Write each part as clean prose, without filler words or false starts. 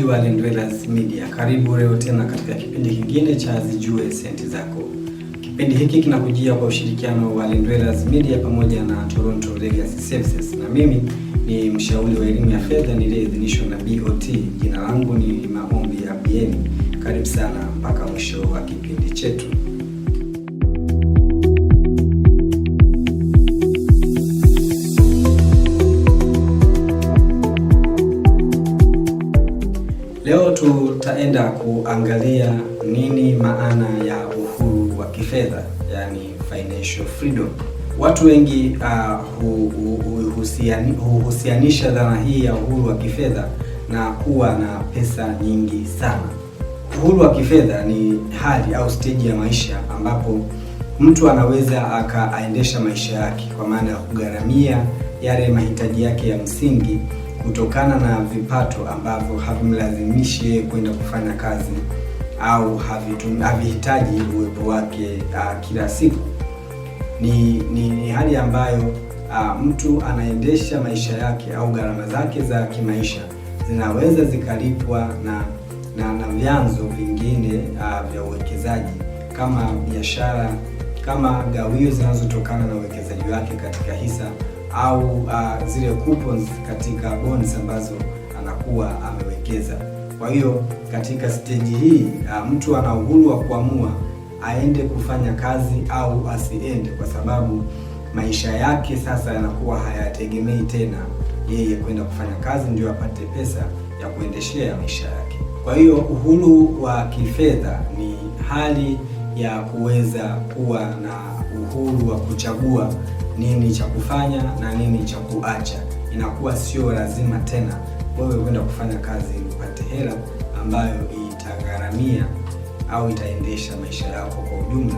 wa Lendwellers Media, karibu leo tena katika kipindi kingine cha Zijue Senti Zako. Kipindi hiki kinakujia kwa ushirikiano wa Lendwellers Media pamoja na Toronto Legacy Services, na mimi ni mshauri wa elimu ya fedha niliyeidhinishwa na BOT. Jina langu ni Maombi ya BN. Karibu sana mpaka mwisho wa kipindi chetu. Leo tutaenda kuangalia nini maana ya uhuru wa kifedha, yani financial freedom. Watu wengi huhusianisha dhana hii ya uhuru wa kifedha na kuwa na pesa nyingi sana. Uhuru wa kifedha ni hali au stage ya maisha ambapo mtu anaweza akaendesha maisha yake, kwa maana ya kugharamia yale mahitaji yake ya msingi kutokana na vipato ambavyo havimlazimishi yeye kwenda kufanya kazi au havihitaji uwepo wake kila siku. Ni hali ambayo mtu anaendesha maisha yake au gharama zake za kimaisha zinaweza zikalipwa na vyanzo vingine vya uwekezaji kama biashara, kama gawio zinazotokana na uwekezaji wake katika hisa au zile coupons katika bonds ambazo anakuwa amewekeza. Kwa hiyo katika stage hii mtu ana uhuru wa kuamua aende kufanya kazi au asiende, kwa sababu maisha yake sasa yanakuwa hayategemei tena yeye kwenda kufanya kazi ndio apate pesa ya kuendeshea maisha yake. Kwa hiyo uhuru wa kifedha ni hali ya kuweza kuwa na uhuru wa kuchagua nini cha kufanya na nini cha kuacha. Inakuwa sio lazima tena wewe kwenda kufanya kazi ili upate hela ambayo itagharamia au itaendesha maisha yako kwa ujumla.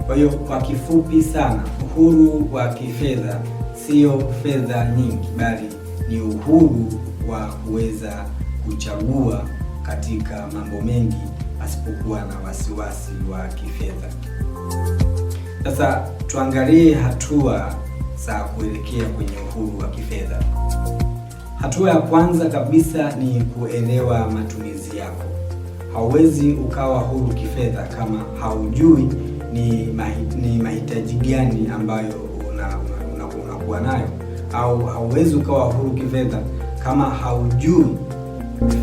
Kwa hiyo kwa kifupi sana, uhuru wa kifedha sio fedha nyingi, bali ni uhuru wa kuweza kuchagua katika mambo mengi asipokuwa na wasiwasi wa kifedha. Sasa tuangalie hatua za kuelekea kwenye uhuru wa kifedha. Hatua ya kwanza kabisa ni kuelewa matumizi yako. Hauwezi ukawa huru kifedha kama haujui ni mahitaji gani ambayo unakuwa nayo, au hauwezi ukawa huru kifedha kama haujui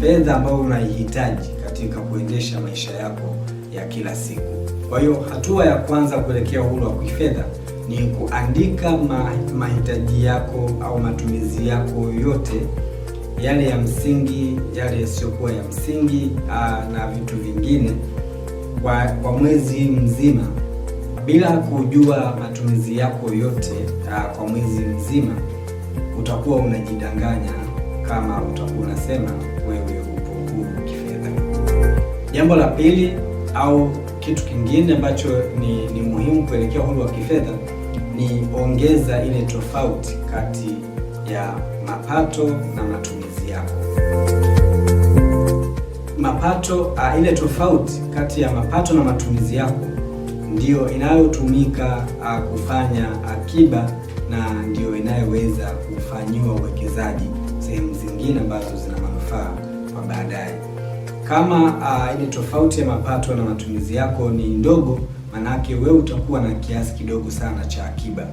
fedha ambayo unaihitaji katika kuendesha maisha yako ya kila siku. Kwa hiyo hatua ya kwanza kuelekea uhuru wa kifedha ni kuandika mahitaji yako au matumizi yako yote, yale ya msingi, yale yasiyokuwa ya msingi na vitu vingine kwa mwezi mzima. Bila kujua matumizi yako yote kwa mwezi mzima, utakuwa unajidanganya kama utakuwa unasema wewe upo huru kifedha. Jambo la pili au kitu kingine ambacho ni muhimu kuelekea uhuru wa kifedha ni ongeza ile tofauti kati ya mapato na matumizi yako. Ile tofauti kati ya mapato na matumizi yako ndiyo inayotumika kufanya akiba na ndiyo inayoweza kufanyiwa uwekezaji sehemu zingine ambazo zina manufaa kwa baadaye. Kama ile tofauti ya mapato na matumizi yako ni ndogo, manake wewe utakuwa na kiasi kidogo sana cha akiba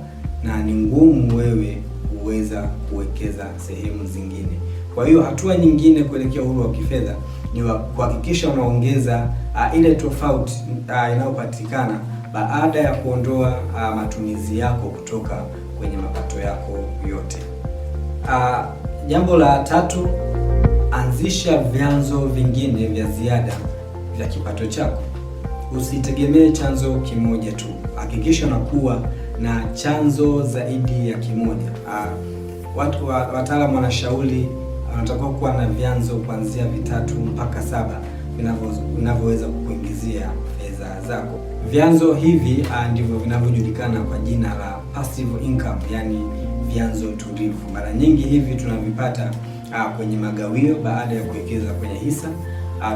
na ni ngumu wewe kuweza kuwekeza sehemu zingine. Kwa hiyo hatua nyingine kuelekea uhuru wa kifedha ni kuhakikisha unaongeza ile tofauti inayopatikana baada ya kuondoa matumizi yako kutoka kwenye mapato yako yote. Jambo la tatu, anzisha vyanzo vingine vya ziada vya kipato chako. Usitegemee chanzo kimoja tu. Hakikisha unakuwa na chanzo zaidi ya kimoja. Wataalamu wanashauri unatakiwa kuwa na vyanzo kuanzia 3 mpaka 7 vinavyoweza kukuingizia fedha zako. Vyanzo hivi ndivyo vinavyojulikana kwa jina la passive income, yani vyanzo tulivu. Mara nyingi hivi tunavipata kwenye magawio baada ya kuwekeza kwenye hisa.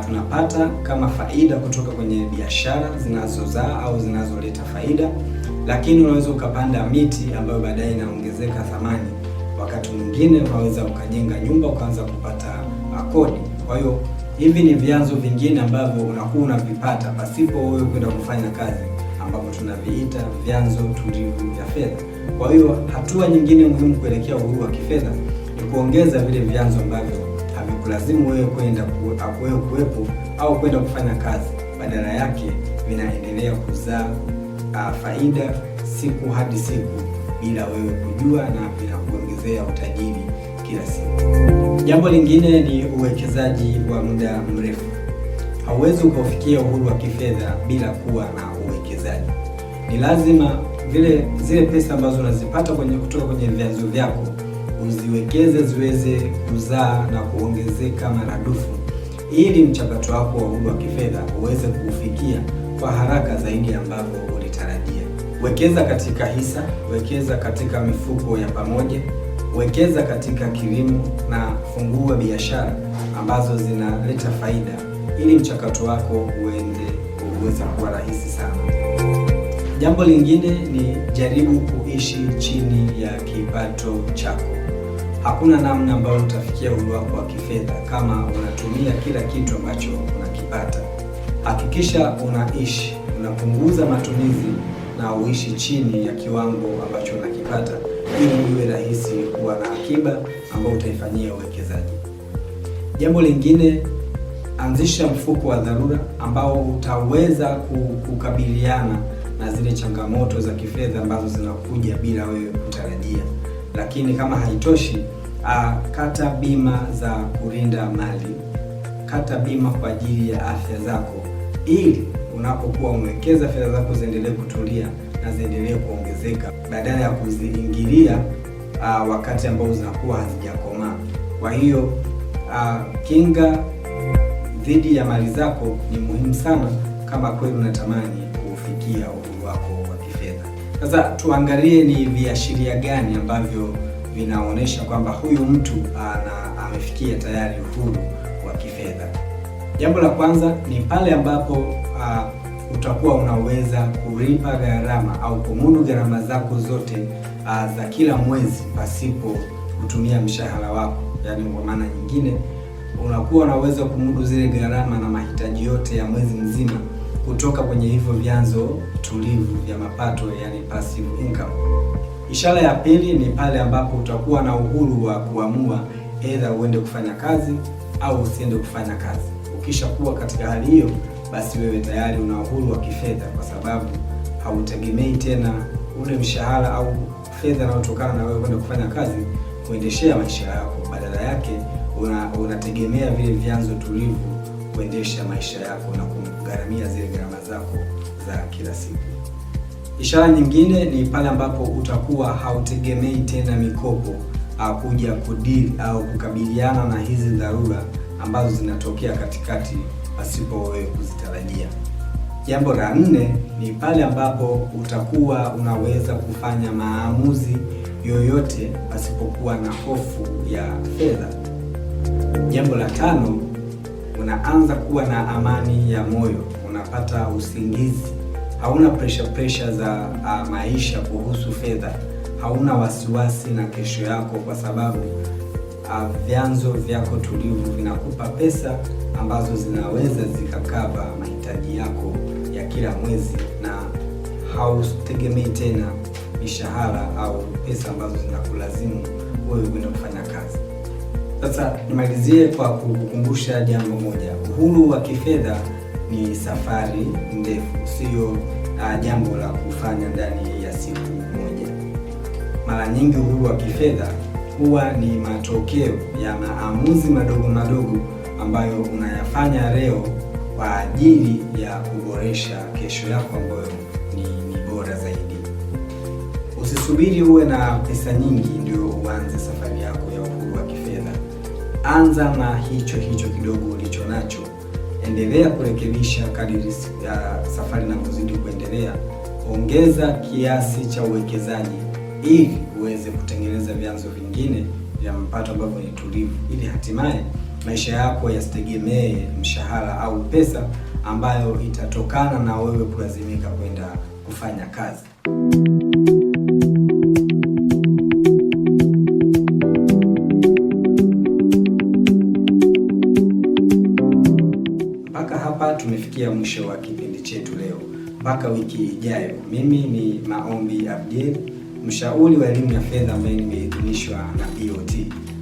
Tunapata kama faida kutoka kwenye biashara zinazozaa au zinazoleta faida, lakini unaweza ukapanda miti ambayo baadaye inaongezeka thamani. Wakati mwingine unaweza ukajenga nyumba ukaanza kupata kodi. Kwa hiyo hivi ni vyanzo vingine ambavyo unakuwa unavipata pasipo wewe kwenda kufanya kazi, ambapo tunaviita vyanzo tulivu vya fedha. Kwa hiyo hatua nyingine muhimu kuelekea uhuru wa kifedha ni kuongeza vile vyanzo ambavyo havikulazimu wewe kwenda kuwepo au kwenda kufanya kazi, badala yake vinaendelea kuzaa faida siku hadi siku bila wewe kujua, na vinakuongezea utajiri kila siku. Jambo lingine ni uwekezaji wa muda mrefu. Hauwezi ukaufikia uhuru wa kifedha bila kuwa na uwekezaji. Ni lazima zile pesa ambazo unazipata kutoka kwenye vyanzo vyako uziwekeze ziweze kuzaa na kuongezeka maradufu, ili mchakato wako wa uhuru wa kifedha uweze kufikia kwa haraka zaidi ambavyo ulitarajia. Wekeza katika hisa, wekeza katika mifuko ya pamoja, wekeza katika kilimo na fungua biashara ambazo zinaleta faida, ili mchakato wako uweze kuwa rahisi sana. Jambo lingine ni jaribu kuishi chini ya kipato chako. Hakuna namna ambayo utafikia uhuru wako wa kifedha kama unatumia kila kitu ambacho unakipata. Hakikisha unapunguza matumizi na uishi chini ya kiwango ambacho unakipata, ili iwe rahisi kuwa na akiba ambayo utaifanyia uwekezaji. Jambo lingine, anzisha mfuko wa dharura ambao utaweza kukabiliana na zile changamoto za kifedha ambazo zinakuja bila wewe kutarajia. Lakini kama haitoshi, kata bima za kulinda mali, kata bima kwa ajili ya afya zako, ili unapokuwa umewekeza fedha zako ziendelee kutulia na ziendelee kuongezeka badala ya kuziingilia wakati ambao zinakuwa hazijakomaa. Kwa hiyo kinga dhidi ya mali zako ni muhimu sana kama kweli unatamani kufikia uhuru wako wa kifedha. Sasa tuangalie ni viashiria gani ambavyo vinaonyesha kwamba huyu mtu amefikia tayari uhuru wa kifedha. Jambo la kwanza ni pale ambapo utakuwa unaweza kulipa gharama au kumudu gharama zako zote za kila mwezi pasipo kutumia mshahara wako. Yaani kwa maana nyingine, unakuwa unaweza kumudu zile gharama na mahitaji yote ya mwezi mzima kutoka kwenye hivyo vyanzo tulivu vya mapato, yani passive income. Ishara ya pili ni pale ambapo utakuwa na uhuru wa kuamua either uende kufanya kazi au usiende kufanya kazi. Ukishakuwa katika hali hiyo, basi wewe tayari una uhuru wa kifedha, kwa sababu hautegemei tena ule mshahara au fedha inayotokana na wewe kwenda kufanya kazi kuendeshea maisha yako. Badala yake unategemea vile vyanzo tulivu kuendesha maisha yako na kugharamia zile gharama zako za kila siku. Ishara nyingine ni pale ambapo utakuwa hautegemei tena mikopo kuja kudili au kukabiliana na hizi dharura ambazo zinatokea katikati pasipo wewe kuzitarajia. Jambo la nne ni pale ambapo utakuwa unaweza kufanya maamuzi yoyote pasipokuwa na hofu ya fedha. Jambo la tano, unaanza kuwa na amani ya moyo, unapata usingizi, hauna pressure za maisha kuhusu fedha, hauna wasiwasi na kesho yako, kwa sababu vyanzo vyako tulivu vinakupa pesa ambazo zinaweza zikakava mahitaji yako ya kila mwezi, na hautegemei tena mishahara au pesa ambazo zinakulazimu wewe kwenda kufanya kazi. Sasa nimalizie kwa kukukumbusha jambo moja. Uhuru wa kifedha ni safari ndefu, sio jambo la kufanya ndani ya siku moja. Mara nyingi uhuru wa kifedha huwa ni matokeo ya maamuzi madogo madogo ambayo unayafanya leo kwa ajili ya kuboresha kesho yako ambayo ni bora zaidi. Usisubiri uwe na pesa nyingi ndio uanze safari yako ya uhuru wa kifedha. Anza na hicho kidogo ulicho nacho. Endelea kurekebisha kadiri safari inapozidi kuendelea. Ongeza kiasi cha uwekezaji ili uweze kutengeneza vyanzo vingine vya mapato ambavyo ni tulivu, ili hatimaye maisha yako yasitegemee mshahara au pesa ambayo itatokana na wewe kulazimika kwenda kufanya kazi. Mpaka hapa tumefikia mwisho wa kipindi chetu leo. Mpaka wiki ijayo, mimi ni Maombi Abdiel, mshauri wa elimu ya fedha ambaye nimeidhinishwa na BOT.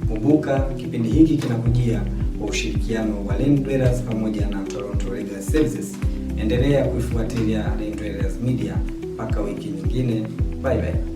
Kumbuka kipindi hiki kinakujia kwa ushirikiano wa Land Dwellers pamoja na Toronto Legal Services. Endelea kuifuatilia Land Dwellers Media mpaka wiki nyingine. Bye bye.